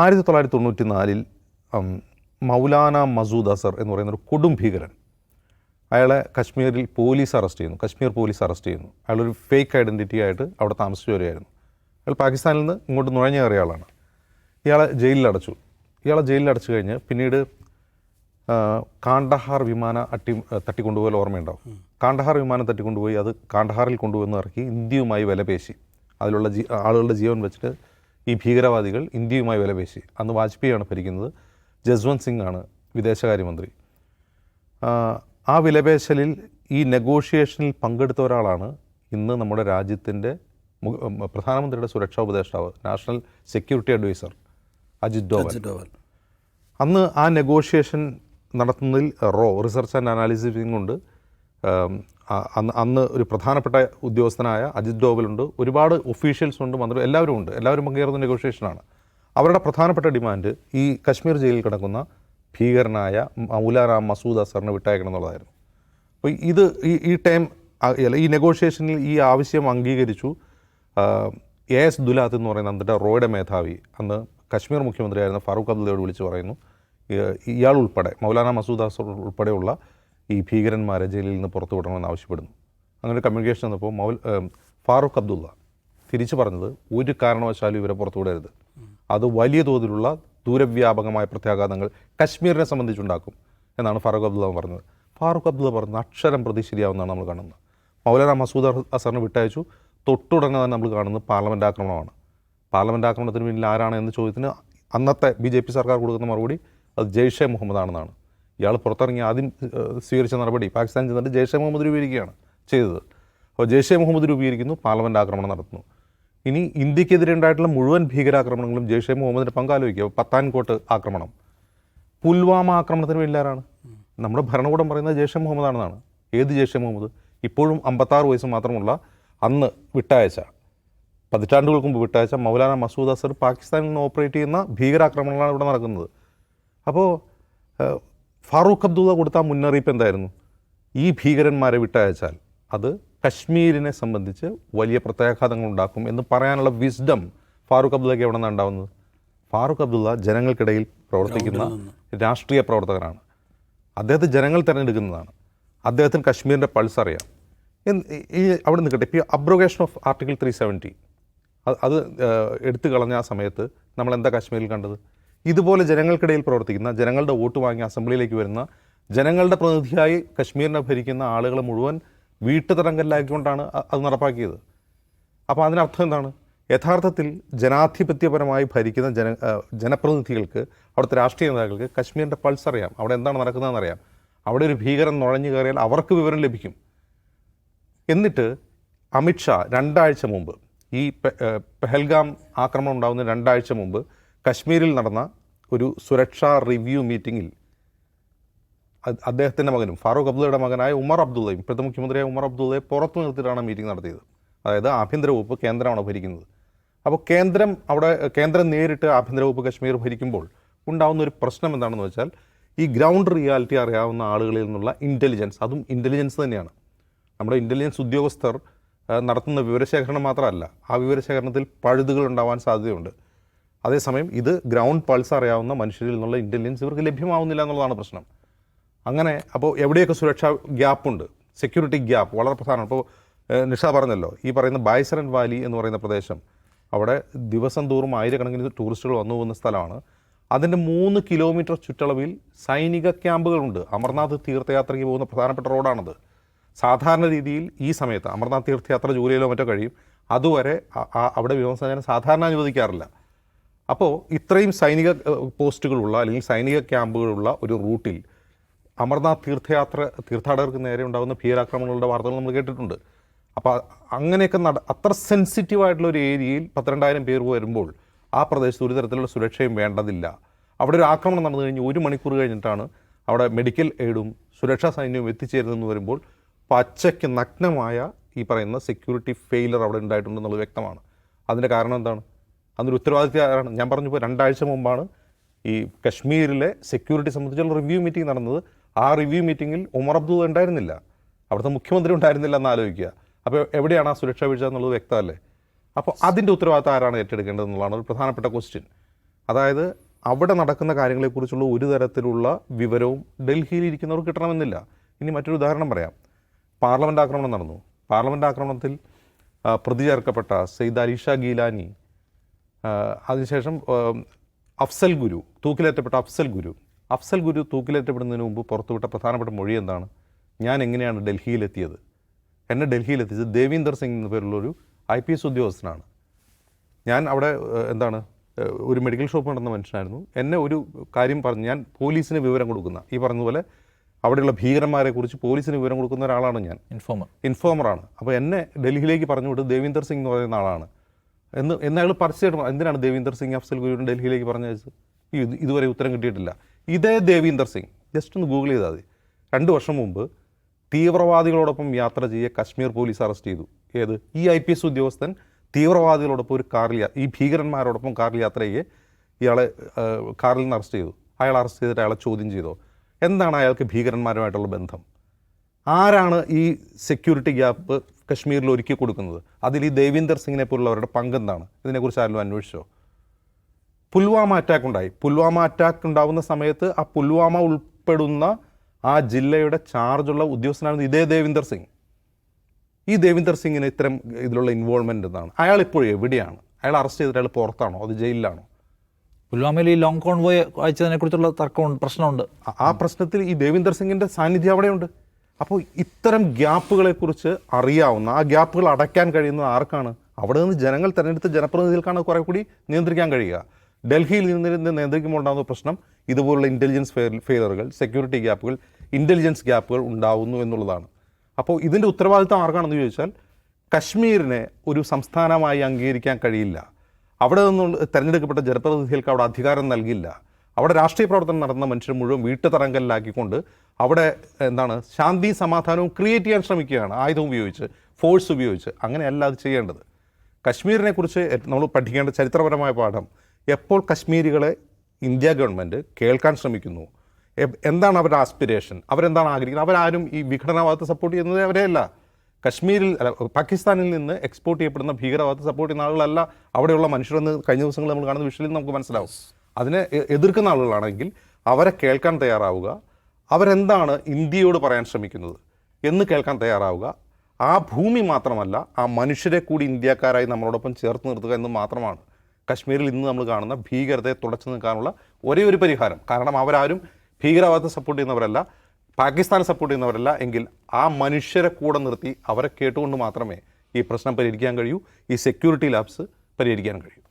1994 മൗലാന മസൂദ് അസർ എന്ന് പറയുന്നൊരു കൊടും ഭീകരൻ, അയാളെ കശ്മീരിൽ പോലീസ് അറസ്റ്റ് ചെയ്യുന്നു. കശ്മീർ പോലീസ് അറസ്റ്റ് ചെയ്യുന്നു. അയാളൊരു ഫേക്ക് ഐഡൻറ്റിറ്റി ആയിട്ട് അവിടെ താമസിച്ചു വരികയായിരുന്നു. അയാൾ പാകിസ്ഥാനിൽ നിന്ന് ഇങ്ങോട്ട് നുഴഞ്ഞു കയറിയ ആളാണ്. ഇയാളെ ജയിലിലടച്ചു. ഇയാളെ ജയിലിലടച്ചു കഴിഞ്ഞ് പിന്നീട് കാണ്ഡഹാർ വിമാനം തട്ടിക്കൊണ്ടുപോയാൽ ഓർമ്മയുണ്ടാവും. കാണ്ഡഹാർ വിമാനം തട്ടിക്കൊണ്ടുപോയി അത് കാണ്ഡഹാറിൽ കൊണ്ടുവന്ന് ഇറക്കി ഇന്ത്യയുമായി വിലപേശി. അതിലുള്ള ആളുകളുടെ ജീവൻ വെച്ചിട്ട് ഈ ഭീകരവാദികൾ ഇന്ത്യയുമായി വിലപേശി. അന്ന് വാജ്പേയിയാണ് ഭരിക്കുന്നത്. ജസ്വന്ത് സിംഗ് ആണ് വിദേശകാര്യമന്ത്രി. ആ വിലപേശലിൽ ഈ നെഗോഷിയേഷനിൽ പങ്കെടുത്ത ഒരാളാണ് ഇന്ന് നമ്മുടെ രാജ്യത്തിൻ്റെ പ്രധാനമന്ത്രിയുടെ സുരക്ഷാ ഉപദേഷ്ടാവ്, national security adviser Ajit Doval. അന്ന് ആ നെഗോഷിയേഷൻ നടത്തുന്നതിൽ റിസർച്ച് ആൻഡ് അനാലിസിസ് കൊണ്ട് അന്ന് ഒരു പ്രധാനപ്പെട്ട ഉദ്യോഗസ്ഥനായ അജിത് ഡോവലുണ്ട്, ഒരുപാട് ഒഫീഷ്യൽസ് ഉണ്ട്, മന്ത്രി എല്ലാവരും ഉണ്ട്. എല്ലാവരും പങ്കേറുന്ന നെഗോഷിയേഷനാണ്. അവരുടെ പ്രധാനപ്പെട്ട ഡിമാൻഡ് ഈ കശ്മീർ ജയിലിൽ കിടക്കുന്ന ഭീകരനായ മൗലാന മസൂദ് അസറിനെ വിട്ടയക്കണം എന്നുള്ളതായിരുന്നു. അപ്പോൾ ഈ നെഗോഷിയേഷനിൽ ഈ ആവശ്യം അംഗീകരിച്ചു. AS ദുലാത്ത് എന്ന് പറയുന്ന അന്നത്തെ റോയുടെ മേധാവി, അന്ന് കശ്മീർ മുഖ്യമന്ത്രിയായിരുന്ന ഫാറൂഖ് അബ്ദുള്ളയോട് വിളിച്ച് പറയുന്നു, ഇയാൾ ഉൾപ്പെടെ മൗലാന മസൂദ് അസർ ഉൾപ്പെടെയുള്ള ഈ ഭീകരന്മാരെ ജയിലിൽ നിന്ന് പുറത്തു വിടണമെന്ന് ആവശ്യപ്പെടുന്നു. അങ്ങനെ ഒരു കമ്മ്യൂണിക്കേഷൻ വന്നപ്പോൾ ഫാറൂഖ് അബ്ദുള്ള തിരിച്ചു പറഞ്ഞത് ഒരു കാരണവശാലും ഇവരെ പുറത്തു വിടരുത്, അത് വലിയ തോതിലുള്ള ദൂരവ്യാപകമായ പ്രത്യാഘാതങ്ങൾ കശ്മീരിനെ സംബന്ധിച്ചുണ്ടാക്കും എന്നാണ് ഫാറൂഖ് അബ്ദുള്ള പറഞ്ഞത്. ഫാറൂഖ് അബ്ദുള്ള പറഞ്ഞത് അക്ഷരം പ്രതി ശരിയാവുന്നതാണ് നമ്മൾ കാണുന്നത്. മൗലാന മസൂദ് അസറിനെ വിട്ടയച്ചു. തൊട്ടുടനെ തന്നെ നമ്മൾ കാണുന്നത് പാർലമെൻറ്റ് ആക്രമണമാണ്. പാർലമെൻറ്റ് ആക്രമണത്തിന് പിന്നിൽ ആരാണ് എന്ന ചോദ്യത്തിന് അന്നത്തെ BJP സർക്കാർ കൊടുക്കുന്ന മറുപടി അത് ജെയ്ഷെ മുഹമ്മദ് ആണെന്നാണ്. ഇയാൾ പുറത്തിറങ്ങി ആദ്യം സ്വീകരിച്ച നടപടി പാകിസ്ഥാൻ ചെന്നിട്ട് ജെയ്ഷെ മുഹമ്മദ് രൂപീകരിക്കുകയാണ് ചെയ്തത്. അപ്പോൾ ജെയ്ഷെ മുഹമ്മദ് രൂപീകരിക്കുന്നു, പാർലമെൻറ്റ് ആക്രമണം നടത്തുന്നു. ഇനി ഇന്ത്യക്കെതിരെ ഉണ്ടായിട്ടുള്ള മുഴുവൻ ഭീകരാക്രമണങ്ങളും ജെയ്ഷെ മുഹമ്മദിൻ്റെ പങ്കാലോചിക്കുക. പത്താൻകോട്ട് ആക്രമണം, പുൽവാമ ആക്രമണത്തിന് പിന്നിലാരാണ്? നമ്മുടെ ഭരണകൂടം പറയുന്നത് ജെയ്ഷെ മുഹമ്മദ് ആണെന്നാണ്. ഏത് ജെയ്ഷെ മുഹമ്മദ്? ഇപ്പോഴും 56 വയസ്സ് മാത്രമുള്ള അന്ന് വിട്ടയച്ച, പതിറ്റാണ്ടുകൾക്ക് മുമ്പ് വിട്ടയച്ച മൗലാന മസൂദ് അസർ പാകിസ്ഥാനിൽ നിന്ന് ഓപ്പറേറ്റ് ചെയ്യുന്ന ഭീകരാക്രമണങ്ങളാണ് ഇവിടെ നടക്കുന്നത്. അപ്പോൾ ഫാറൂഖ് അബ്ദുള്ള കൊടുത്ത മുന്നറിയിപ്പ് എന്തായിരുന്നു? ഈ ഭീകരന്മാരെ വിട്ടയച്ചാൽ അത് കശ്മീരിനെ സംബന്ധിച്ച് വലിയ പ്രത്യാഘാതങ്ങൾ ഉണ്ടാക്കും എന്ന് പറയാനുള്ള വിസ്ഡം ഫാറൂഖ് അബ്ദുള്ളയ്ക്ക് എവിടെ നിന്നാണ് ഉണ്ടാവുന്നത്? ഫാറൂഖ് അബ്ദുള്ള ജനങ്ങൾക്കിടയിൽ പ്രവർത്തിക്കുന്ന രാഷ്ട്രീയ പ്രവർത്തകനാണ്. അദ്ദേഹത്തെ ജനങ്ങൾ തിരഞ്ഞെടുക്കുന്നതാണ്. അദ്ദേഹത്തിന് കശ്മീരിൻ്റെ പൾസ് അറിയാം. അവിടെ നിൽക്കട്ടെ, ഇപ്പോൾ അബ്രോഗേഷൻ ഓഫ് ആർട്ടിക്കിൾ 370 അത് എടുത്തു കളഞ്ഞ ആ സമയത്ത് നമ്മൾ എന്താ കാശ്മീരിൽ കണ്ടത്? ഇതുപോലെ ജനങ്ങൾക്കിടയിൽ പ്രവർത്തിക്കുന്ന, ജനങ്ങളുടെ വോട്ട് വാങ്ങി അസംബ്ലിയിലേക്ക് വരുന്ന, ജനങ്ങളുടെ പ്രതിനിധിയായി കശ്മീരിനെ ഭരിക്കുന്ന ആളുകൾ മുഴുവൻ വീട്ടുതടങ്കലിലാക്കിക്കൊണ്ടാണ് അത് നടപ്പാക്കിയത്. അപ്പോൾ അതിനർത്ഥം എന്താണ്? യഥാർത്ഥത്തിൽ ജനാധിപത്യപരമായി ഭരിക്കുന്ന ജനപ്രതിനിധികൾക്ക്, അവിടുത്തെ രാഷ്ട്രീയ നേതാക്കൾക്ക് കശ്മീരിൻ്റെ പൾസ് അറിയാം, അവിടെ എന്താണ് നടക്കുന്നതെന്ന് അറിയാം. അവിടെ ഒരു ഭീകരൻ നുഴഞ്ഞു കയറിയാൽ അവർക്ക് വിവരം ലഭിക്കും. എന്നിട്ട് അമിത്ഷാ 2 ആഴ്ച മുമ്പ്, ഈ പെഹൽഗാം ആക്രമണം ഉണ്ടാകുന്ന 2 ആഴ്ച മുമ്പ് കശ്മീരിൽ നടന്ന ഒരു സുരക്ഷാ റിവ്യൂ മീറ്റിങ്ങിൽ അദ്ദേഹത്തിൻ്റെ മകനും ഫാറൂഖ് അബ്ദുള്ളയുടെ മകനായ ഉമർ അബ്ദുള്ളയും, ഇപ്പോഴത്തെ മുഖ്യമന്ത്രിയായ ഉമർ അബ്ദുള്ളയെ പുറത്തു നിർത്തിയിട്ടാണ് മീറ്റിംഗ് നടത്തിയത്. അതായത് ആഭ്യന്തര വകുപ്പ് കേന്ദ്രമാണ് ഭരിക്കുന്നത്. അപ്പോൾ കേന്ദ്രം നേരിട്ട് ആഭ്യന്തര വകുപ്പ് കശ്മീർ ഭരിക്കുമ്പോൾ ഉണ്ടാകുന്ന ഒരു പ്രശ്നം എന്താണെന്ന് വെച്ചാൽ, ഈ ഗ്രൗണ്ട് റിയാലിറ്റി അറിയാവുന്ന ആളുകളിൽ നിന്നുള്ള ഇൻ്റലിജൻസ്, അതും ഇൻ്റലിജൻസ് തന്നെയാണ്. നമ്മുടെ ഇൻ്റലിജൻസ് ഉദ്യോഗസ്ഥർ നടത്തുന്ന വിവരശേഖരണം മാത്രമല്ല, ആ വിവരശേഖരണത്തിൽ പഴുതുകൾ ഉണ്ടാവാൻ സാധ്യതയുണ്ട്. അതേസമയം ഇത് ഗ്രൗണ്ട് പൾസ് അറിയാവുന്ന മനുഷ്യരിൽ നിന്നുള്ള ഇൻ്റലിജൻസ് ഇവർക്ക് ലഭ്യമാവുന്നില്ല എന്നുള്ളതാണ് പ്രശ്നം. അങ്ങനെ അപ്പോൾ എവിടെയൊക്കെ സുരക്ഷാ ഗ്യാപ്പുണ്ട്, സെക്യൂരിറ്റി ഗ്യാപ്പ് വളരെ പ്രധാനമാണ്. ഇപ്പോൾ നിഷ പറഞ്ഞല്ലോ, ഈ പറയുന്ന ബായ്സരൻ വാലി എന്ന് പറയുന്ന പ്രദേശം, അവിടെ ദിവസം തോറും ആയിരക്കണക്കിന് ടൂറിസ്റ്റുകൾ വന്നു പോകുന്ന സ്ഥലമാണ്. അതിൻ്റെ 3 കിലോമീറ്റർ ചുറ്റളവിൽ സൈനിക ക്യാമ്പുകളുണ്ട്. അമർനാഥ് തീർത്ഥയാത്രയ്ക്ക് പോകുന്ന പ്രധാനപ്പെട്ട റോഡാണത്. സാധാരണ രീതിയിൽ ഈ സമയത്ത് അമർനാഥ് തീർത്ഥയാത്ര ജൂലൈയിലോ മറ്റോ കഴിയും, അതുവരെ അവിടെ വിനോദസഞ്ചാരം സാധാരണ അനുവദിക്കാറില്ല. അപ്പോൾ ഇത്രയും സൈനിക പോസ്റ്റുകളുള്ള അല്ലെങ്കിൽ സൈനിക ക്യാമ്പുകളുള്ള ഒരു റൂട്ടിൽ അമർനാഥ് തീർത്ഥാടകർക്ക് നേരെ ഉണ്ടാകുന്ന ഭീകരാക്രമണങ്ങളുടെ വാർത്തകൾ നമ്മൾ കേട്ടിട്ടുണ്ട്. അപ്പോൾ അങ്ങനെയൊക്കെ അത്ര സെൻസിറ്റീവായിട്ടുള്ള ഒരു ഏരിയയിൽ 12,000 പേർ വരുമ്പോൾ ആ പ്രദേശത്ത് ഒരു തരത്തിലുള്ള സുരക്ഷയും വേണ്ടതില്ല. അവിടെ ഒരു ആക്രമണം നടന്നു കഴിഞ്ഞ് 1 മണിക്കൂർ കഴിഞ്ഞിട്ടാണ് അവിടെ മെഡിക്കൽ എയ്ഡും സുരക്ഷാ സൈന്യവും എത്തിച്ചേരുന്നതെന്ന് വരുമ്പോൾ പച്ചയ്ക്ക് നഗ്നമായ ഈ പറയുന്ന സെക്യൂരിറ്റി ഫെയിലർ അവിടെ ഉണ്ടായിട്ടുണ്ടെന്നുള്ളത് വ്യക്തമാണ്. അതിൻ്റെ കാരണം എന്താണ്? അതിൻ്റെ ഉത്തരവാദിത്വം ആരാണ്? ഞാൻ പറഞ്ഞപ്പോൾ 2 ആഴ്ച മുമ്പാണ് ഈ കശ്മീരിലെ സെക്യൂരിറ്റി സംബന്ധിച്ചുള്ള റിവ്യൂ മീറ്റിംഗ് നടന്നത്. ആ റിവ്യൂ മീറ്റിങ്ങിൽ ഉമർ അബ്ദുള്ള ഉണ്ടായിരുന്നില്ല, അവിടുത്തെ മുഖ്യമന്ത്രി ഉണ്ടായിരുന്നില്ല എന്ന് ആലോചിക്കുക. അപ്പോൾ എവിടെയാണ് ആ സുരക്ഷാ വീഴ്ച എന്നുള്ളത് വ്യക്തമല്ലേ? അപ്പോൾ അതിൻ്റെ ഉത്തരവാദിത്വം ആരാണ് ഏറ്റെടുക്കേണ്ടത് എന്നുള്ളതാണ് ഒരു പ്രധാനപ്പെട്ട ക്വസ്റ്റ്യൻ. അതായത് അവിടെ നടക്കുന്ന കാര്യങ്ങളെക്കുറിച്ചുള്ള ഒരു തരത്തിലുള്ള വിവരവും ഡൽഹിയിൽ ഇരിക്കുന്നവർക്ക് കിട്ടണമെന്നില്ല. ഇനി മറ്റൊരു ഉദാഹരണം പറയാം. പാർലമെൻറ്റ് ആക്രമണം നടന്നു. പാർലമെൻറ്റ് ആക്രമണത്തിൽ പ്രതി ചേർക്കപ്പെട്ട സെയ്ദ് അലിഷ ഗീലാനി, അതിനുശേഷം അഫ്സൽ ഗുരു, തൂക്കിലേറ്റപ്പെട്ട അഫ്സൽ ഗുരു തൂക്കിലേറ്റപ്പെടുന്നതിന് മുമ്പ് പുറത്തുവിട്ട പ്രധാനപ്പെട്ട മൊഴി എന്താണ്? ഞാൻ എങ്ങനെയാണ് ഡൽഹിയിലെത്തിയത്? എന്നെ ഡൽഹിയിലെത്തിച്ചത് ദേവീന്ദർ സിംഗ് എന്ന പേരുള്ളൊരു IPS ഉദ്യോഗസ്ഥനാണ്. ഞാൻ അവിടെ ഒരു മെഡിക്കൽ ഷോപ്പ് നടന്ന മനുഷ്യനായിരുന്നു. എന്നെ ഒരു കാര്യം പറഞ്ഞ് ഞാൻ പോലീസിന് വിവരം കൊടുക്കുന്ന, ഈ പറഞ്ഞതുപോലെ അവിടെയുള്ള ഭീകരന്മാരെക്കുറിച്ച് പോലീസിന് വിവരം കൊടുക്കുന്ന ഒരാളാണ് ഞാൻ, ഇൻഫോമറാണ്. അപ്പോൾ എന്നെ ഡൽഹിയിലേക്ക് പറഞ്ഞു വിട്ട് ദേവീന്ദർ സിംഗ് എന്ന് പറയുന്ന ആളാണ് എന്ന് അയാൾ പരസ്യമായിട്ട്. എന്തിനാണ് ദേവീന്ദർ സിംഗ് അഫ്സൽ ഗുരുവിനെ ഡൽഹിയിലേക്ക് പറഞ്ഞയച്ചത്? ഇതുവരെ ഉത്തരം കിട്ടിയിട്ടില്ല. ഇതേ ദേവീന്ദർ സിംഗ്, ജസ്റ്റ് ഒന്ന് ഗൂഗിൾ ചെയ്താൽ മതി, 2 വർഷം മുമ്പ് തീവ്രവാദികളോടൊപ്പം യാത്ര ചെയ്യെ കശ്മീർ പോലീസ് അറസ്റ്റ് ചെയ്തു. ഏത്? ഈ IPS ഉദ്യോഗസ്ഥൻ തീവ്രവാദികളോടൊപ്പം ഒരു കാറിൽ, ഈ ഭീകരന്മാരോടൊപ്പം കാറിൽ യാത്ര ചെയ്യെ ഇയാളെ കാറിൽ നിന്ന് അറസ്റ്റ് ചെയ്തു. അയാൾ അറസ്റ്റ് ചെയ്തിട്ട് അയാളെ ചോദ്യം ചെയ്തോ? എന്താണ് അയാൾക്ക് ഭീകരന്മാരുമായിട്ടുള്ള ബന്ധം? ആരാണ് ഈ സെക്യൂരിറ്റി ഗ്യാപ്പ് കശ്മീരിൽ ഒരുക്കി കൊടുക്കുന്നത്? അതിൽ ഈ ദേവീന്ദർ സിംഗിനെ പോലുള്ളവരുടെ പങ്കെന്താണ്? ഇതിനെക്കുറിച്ച് ആരെങ്കിലും അന്വേഷിച്ചോ? പുൽവാമ അറ്റാക്ക് ഉണ്ടായി. പുൽവാമ അറ്റാക്ക് ഉണ്ടാവുന്ന സമയത്ത് ആ പുൽവാമ ഉൾപ്പെടുന്ന ആ ജില്ലയുടെ ചാർജുള്ള ഉദ്യോഗസ്ഥനായിരുന്നു ഇതേ ദേവീന്ദർ സിംഗ്. ഈ ദേവീന്ദർ സിംഗിന് ഇത്തരം ഇതിലുള്ള ഇൻവോൾവ്മെൻ്റ് എന്താണ്? അയാൾ ഇപ്പോഴും എവിടെയാണ്? അയാൾ അറസ്റ്റ് ചെയ്തിട്ട് അയാൾ പുറത്താണോ? അത് ജയിലിലാണോ? പുൽവാമയിൽ ഈ ലോങ് കോൺവോയ് അയച്ചതിനെ കുറിച്ചുള്ള തർക്കമുണ്ട്, പ്രശ്നമുണ്ട്. ആ പ്രശ്നത്തിൽ ഈ ദേവീന്ദർ സിംഗിൻ്റെ സാന്നിധ്യം അവിടെയുണ്ട്. അപ്പോൾ ഇത്തരം ഗ്യാപ്പുകളെക്കുറിച്ച് അറിയാവുന്ന, ആ ഗ്യാപ്പുകൾ അടയ്ക്കാൻ കഴിയുന്നത് ആർക്കാണ്? അവിടെ നിന്ന് ജനങ്ങൾ തിരഞ്ഞെടുത്ത ജനപ്രതിനിധികൾക്കാണ് കുറേ കൂടി നിയന്ത്രിക്കാൻ കഴിയുക. ഡൽഹിയിൽ നിന്ന് നിയന്ത്രിക്കുമ്പോൾ ഉണ്ടാകുന്ന പ്രശ്നം ഇതുപോലുള്ള ഇൻ്റലിജൻസ് ഫെയിലറുകൾ, സെക്യൂരിറ്റി ഗ്യാപ്പുകൾ, ഇൻ്റലിജൻസ് ഗ്യാപ്പുകൾ ഉണ്ടാവുന്നു എന്നുള്ളതാണ്. അപ്പോൾ ഇതിൻ്റെ ഉത്തരവാദിത്തം ആർക്കാണെന്ന് ചോദിച്ചാൽ കശ്മീരിനെ ഒരു സംസ്ഥാനമായി അംഗീകരിക്കാൻ കഴിയില്ല. അവിടെ നിന്നുള്ള തിരഞ്ഞെടുക്കപ്പെട്ട ജനപ്രതിനിധികൾക്ക് അവിടെ അധികാരം നൽകില്ല. അവിടെ രാഷ്ട്രീയ പ്രവർത്തനം നടന്ന മനുഷ്യർ മുഴുവൻ വീട്ടുതടങ്കലിലാക്കിക്കൊണ്ട് അവിടെ ശാന്തി സമാധാനവും ക്രിയേറ്റ് ചെയ്യാൻ ശ്രമിക്കുകയാണ്, ആയുധം ഉപയോഗിച്ച്, ഫോഴ്സ് ഉപയോഗിച്ച്. അങ്ങനെയല്ല അത് ചെയ്യേണ്ടത്. കശ്മീരിനെക്കുറിച്ച് നമ്മൾ പഠിക്കേണ്ട ചരിത്രപരമായ പാഠം, എപ്പോൾ കശ്മീരികളെ ഇന്ത്യ ഗവൺമെൻറ് കേൾക്കാൻ ശ്രമിക്കുന്നു, എന്താണ് അവരുടെ ആസ്പിരേഷൻ, അവരെന്താണ് ആഗ്രഹിക്കുന്നത്, അവരാരും ഈ വിഘടനവാദത്തെ സപ്പോർട്ട് ചെയ്യുന്നത് അവരെയല്ല. പാകിസ്ഥാനിൽ നിന്ന് എക്സ്പോർട്ട് ചെയ്യപ്പെടുന്ന ഭീകരവാദത്തെ സപ്പോർട്ട് ചെയ്യുന്ന ആളുകളല്ല അവിടെയുള്ള മനുഷ്യരെന്ന് കഴിഞ്ഞ ദിവസങ്ങൾ നമ്മൾ കാണുന്ന വിഷയത്തിൽ നമുക്ക് മനസ്സിലാവും. അതിനെ എതിർക്കുന്ന ആളുകളാണെങ്കിൽ അവരെ കേൾക്കാൻ തയ്യാറാവുക, അവരെന്താണ് ഇന്ത്യയോട് പറയാൻ ശ്രമിക്കുന്നത് എന്ന് കേൾക്കാൻ തയ്യാറാവുക. ആ ഭൂമി മാത്രമല്ല, ആ മനുഷ്യരെ കൂടി ഇന്ത്യക്കാരായി നമ്മളോടൊപ്പം ചേർത്ത് നിർത്തുക എന്ന് മാത്രമാണ് കശ്മീരിൽ ഇന്ന് നമ്മൾ കാണുന്ന ഭീകരതയെ തുടച്ചു നിൽക്കാനുള്ള ഒരേ ഒരു പരിഹാരം. കാരണം അവരാരും ഭീകരവാദത്തെ സപ്പോർട്ട് ചെയ്യുന്നവരല്ല, പാകിസ്ഥാനെ സപ്പോർട്ട് ചെയ്യുന്നവരല്ല. എങ്കിൽ ആ മനുഷ്യരെ കൂടെ നിർത്തി അവരെ കേട്ടുകൊണ്ട് മാത്രമേ ഈ പ്രശ്നം പരിഹരിക്കാൻ കഴിയൂ, ഈ സെക്യൂരിറ്റി ലാപ്സ് പരിഹരിക്കാൻ കഴിയൂ.